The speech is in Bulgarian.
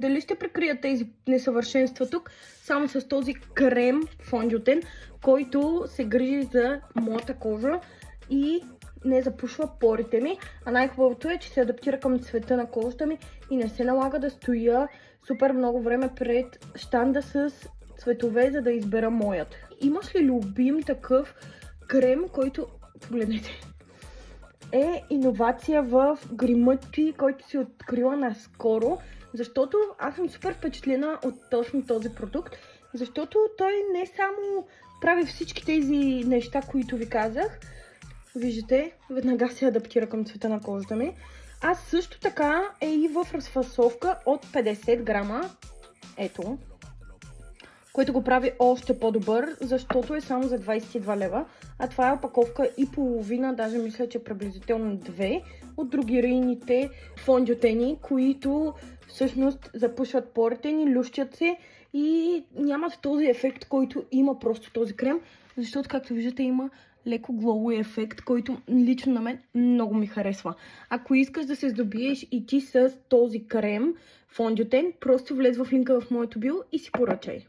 Дали ще прикрия тези несъвършенства тук само с този крем фондютен, който се грижи за моята кожа и не запушва порите ми, а най-хубавото е, че се адаптира към цвета на кожата ми и не се налага да стоя супер много време пред щанда с цветове, за да избера моят. Имаш ли любим такъв крем, който, погледнете, е иновация в грима ти, който си открила наскоро, защото аз съм супер впечатлена от точно този продукт, защото той не само прави всички тези неща, които ви казах. Виждате, веднага се адаптира към цвета на кожата ми. А също така е и в разфасовка от 50 грама. Ето. Което го прави още по-добър, защото е само за 22 лева. А това е опаковка и половина, даже мисля, че приблизително 2 от другирийните фондютени, които всъщност запушват порите ни, лющят се и нямат този ефект, който има просто този крем, защото, както виждате, има леко глоуи ефект, който лично на мен много ми харесва. Ако искаш да се здобиеш и ти с този крем фондютен, просто влез в линка в моето био и си поръчай.